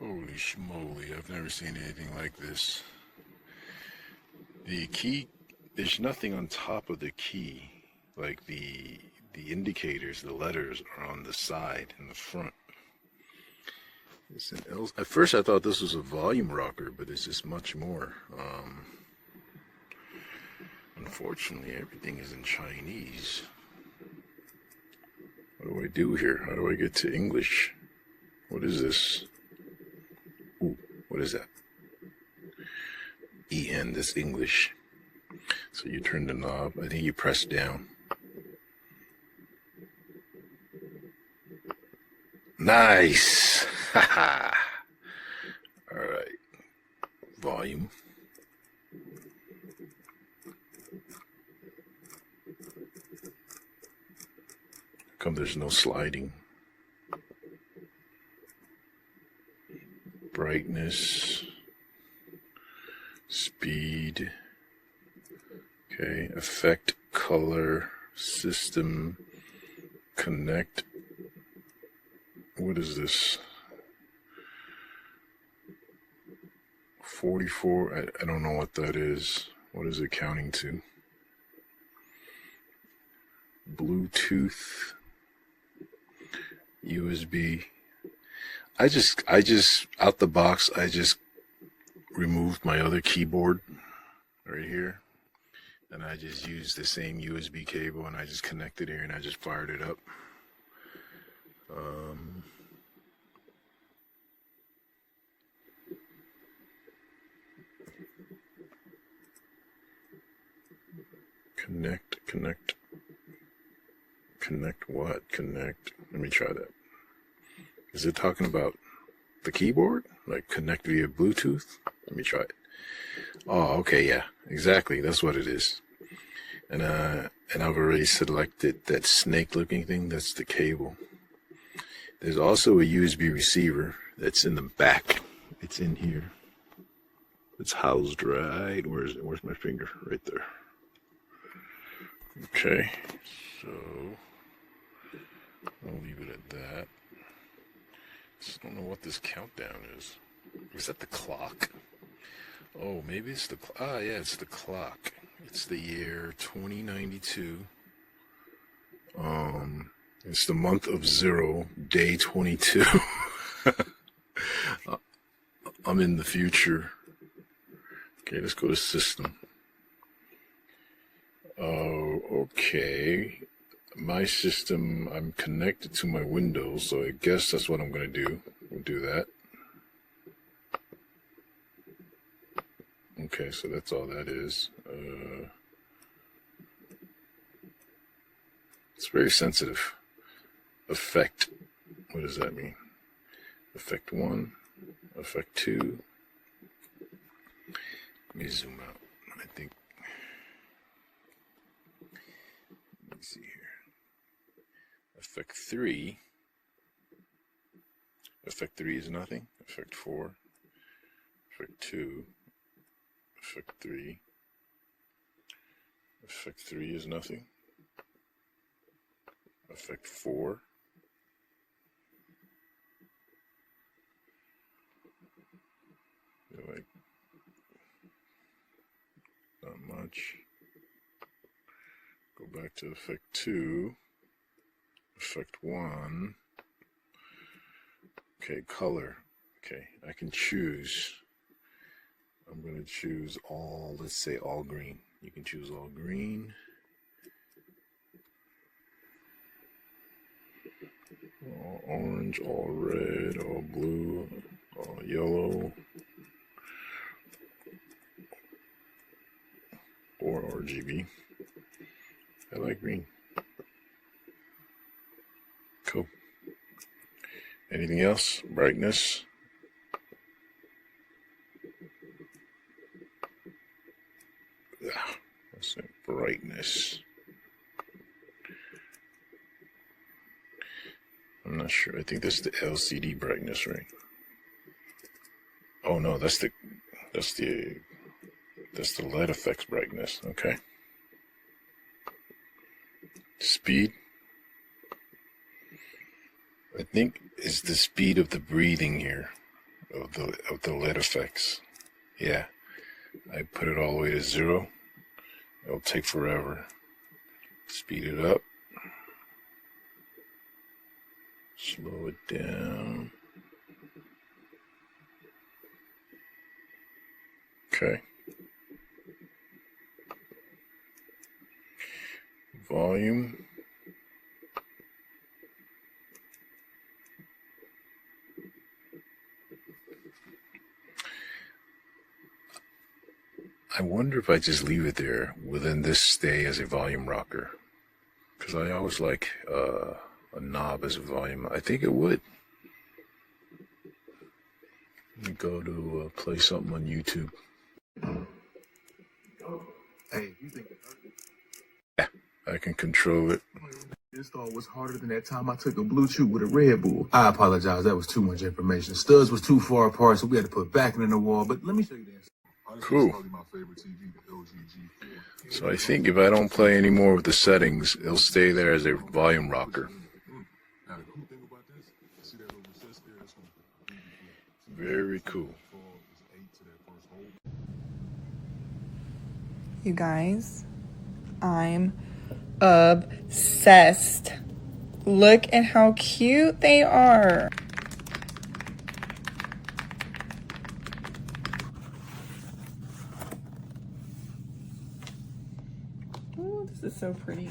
Holy schmoly, I've never seen anything like this. The key, there's nothing on top of the key. Like the indicators, the letters are on the side in the front. It's an L. At first I thought this was a volume rocker, but it's just much more. Unfortunately, everything is in Chinese. What do I do here? How do I get to English? What is this? Ooh, what is that? EN, this English. So you turn the knob. I think you press down. Nice! Haha! Alright. Volume. Come, there's no sliding. Brightness. Speed. Okay, effect, color, system, connect. What is this? 44, I don't know what that is. What is it counting to? Bluetooth, USB. I just out the box, I just removed my other keyboard right here. And I just used the same USB cable and I just connected here and I just fired it up. Connect what? Connect. Let me try that. Is it talking about the keyboard? Like connect via Bluetooth? Let me try it. Oh, okay, yeah, exactly. That's what it is. And I've already selected that snake-looking thing. That's the cable. There's also a USB receiver that's in the back. It's in here. It's housed right. Where's my finger? Right there. Okay, so I'll leave it at that. Just don't know what this countdown is. Is that the clock? Oh, maybe it's the yeah, it's the clock. It's the year 2092. It's the month of 0, day 22. I'm in the future. Okay, let's go to system. Oh, okay. My system, I'm connected to my Windows, so I guess that's what I'm going to do. We'll do that. Okay, so that's all that is. It's very sensitive. Effect. What does that mean? Effect 1, effect 2. Let me zoom out. I think. Let me see here. Effect 3. Effect 3 is nothing. Effect 4. Effect 2. Effect 3. Effect 3 is nothing. Effect 4. Like, not much. Go back to effect 2. Effect 1. Okay, color. Okay, I can choose. I'm going to choose all, let's say all green. You can choose all green. All orange, all red, all blue, all yellow, or RGB. I like green. Cool. Anything else? Brightness. Let's say brightness. I'm not sure. I think that's the LCD brightness, right? Oh no, that's the LED effects brightness. Okay. Speed. I think is the speed of the breathing here. of the LED effects. Yeah, I put it all the way to 0. It'll take forever. Speed it up. Slow it down. Okay. Volume. I wonder if I just leave it there, will then this stay as a volume rocker? Because I always like a knob as a volume. I think it would. Let me go to play something on YouTube. Hey, you think Yeah, I can control it. install was harder than that time I took a Bluetooth with a Red Bull? I apologize, that was too much information. Studs was too far apart, so we had to put backing in the wall, but let me show you the install. Cool. So I think if I don't play anymore with the settings, it'll stay there as a volume rocker. Very cool. You guys, I'm obsessed. Look at how cute they are. Oh, this is so pretty.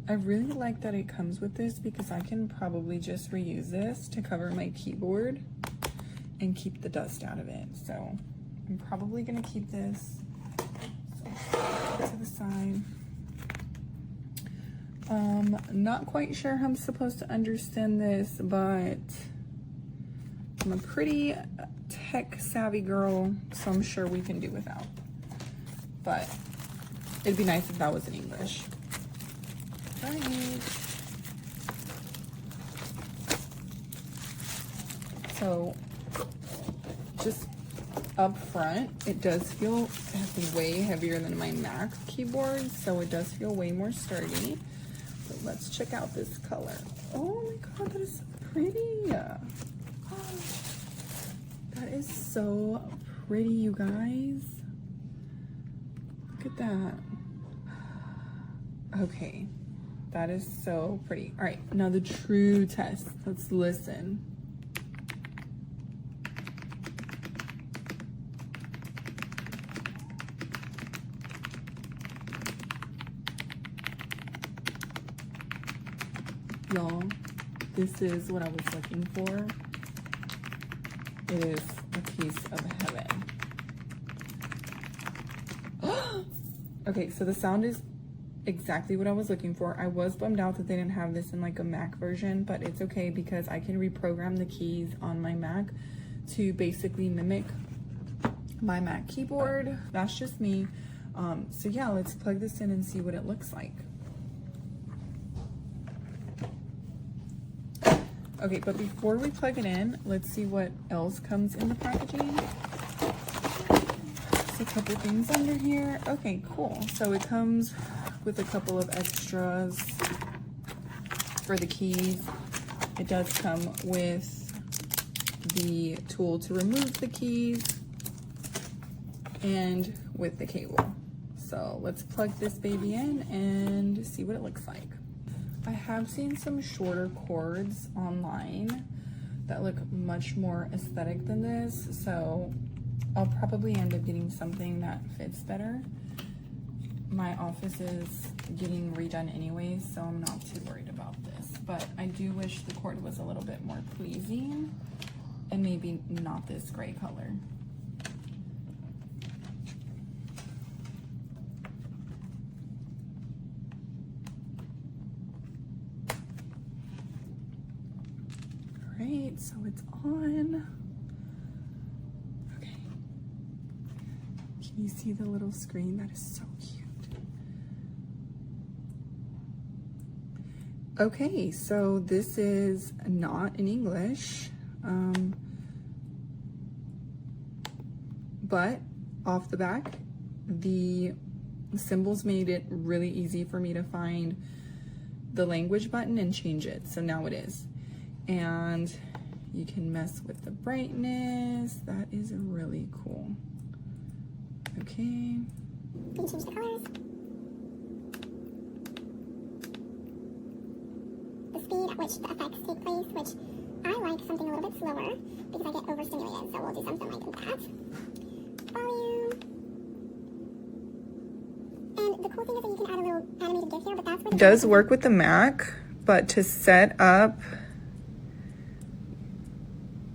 I really like that it comes with this because I can probably just reuse this to cover my keyboard and keep the dust out of it. So I'm probably gonna keep this to the side. Not quite sure how I'm supposed to understand this, but I'm a pretty tech savvy girl, so I'm sure we can do without. But it'd be nice if that was in English. Right. So just up front, it does feel way heavier than my Mac keyboard, so it does feel way more sturdy. But let's check out this color. Oh my god, that is so pretty. That is so pretty, you guys. Look at that. Okay, that is so pretty. All right, now the true test. Let's listen. Y'all, this is what I was looking for. It is a piece of heaven. Okay, so the sound is exactly what I was looking for. I was bummed out that they didn't have this in like a Mac version, but it's okay because I can reprogram the keys on my Mac to basically mimic my Mac keyboard. That's just me. So yeah, let's plug this in and see what it looks like. Okay, but before we plug it in, let's see what else comes in the packaging. There's a couple things under here. Okay, cool. So it comes with a couple of extras for the keys. It does come with the tool to remove the keys and with the cable. So let's plug this baby in and see what it looks like. I have seen some shorter cords online that look much more aesthetic than this, so I'll probably end up getting something that fits better. My office is getting redone anyways, so I'm not too worried about this, but I do wish the cord was a little bit more pleasing and maybe not this gray color. Alright, so it's on. Okay. Can you see the little screen? That is so cute. Okay, so this is not in English, but off the back, the symbols made it really easy for me to find the language button and change it. So now it is. And You can mess with the brightness. That is really cool. Okay. You can change the colors. The speed at which the effects take place, which I like something a little bit slower because I get overstimulated, so we'll do something like that. Volume. And the cool thing is that you can add a little animated GIF here, but that's what It does work with the Mac, but to set up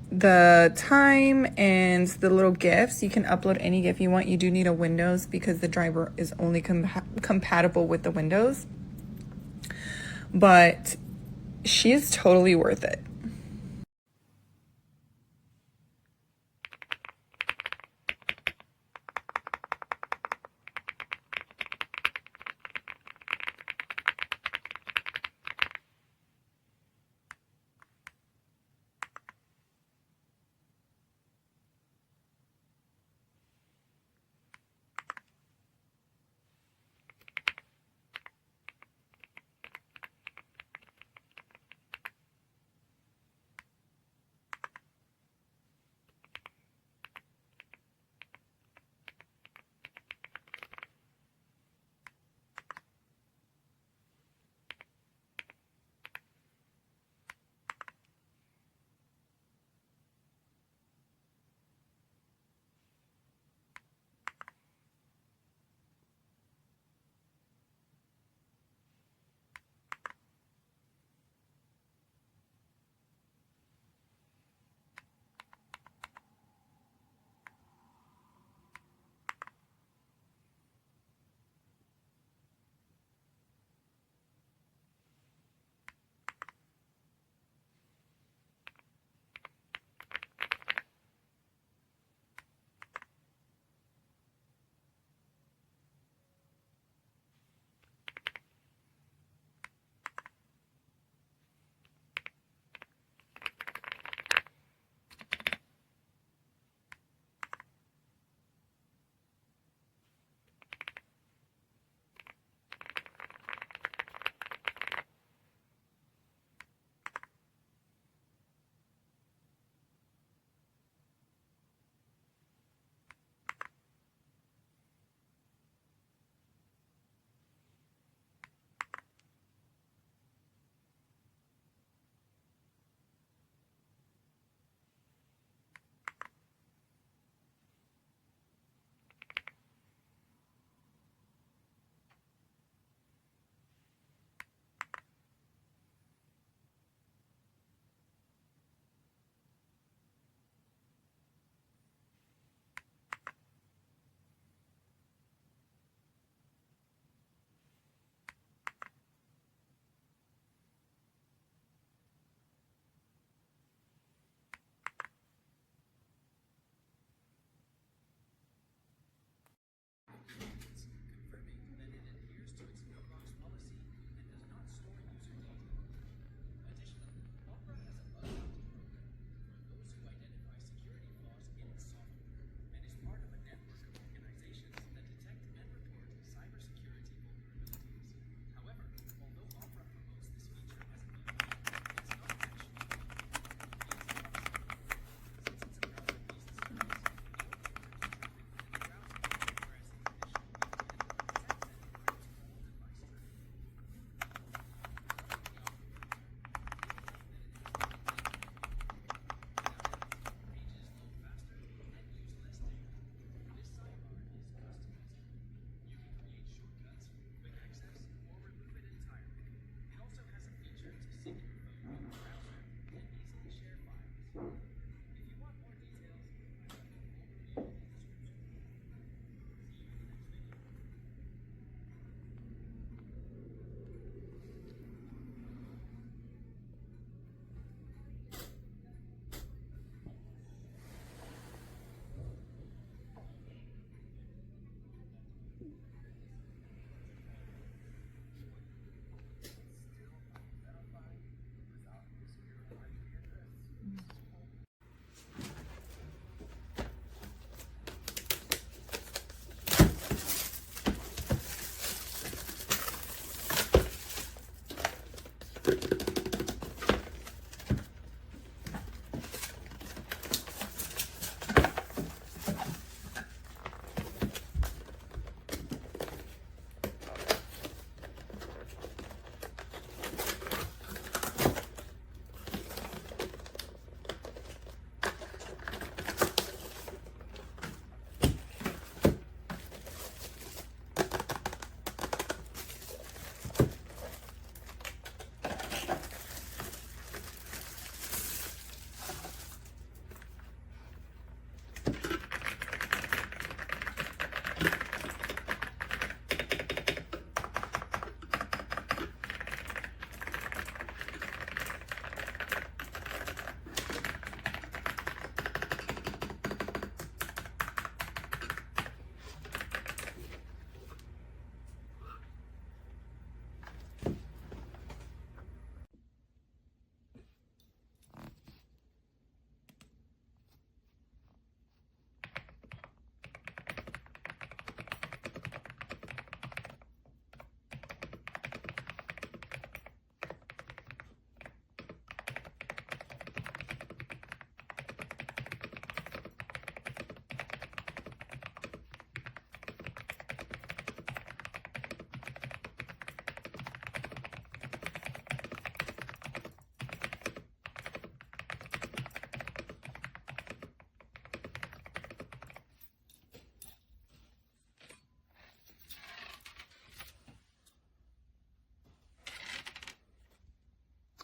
the time and the little GIFs, you can upload any GIF you want. You do need a Windows because the driver is only compatible with the Windows. But she is totally worth it.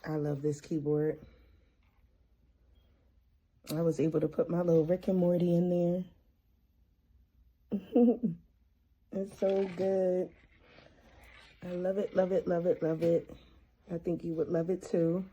I love this keyboard. I was able to put my little Rick and Morty in there. It's so good. I love it, love it, love it, love it. I think you would love it too.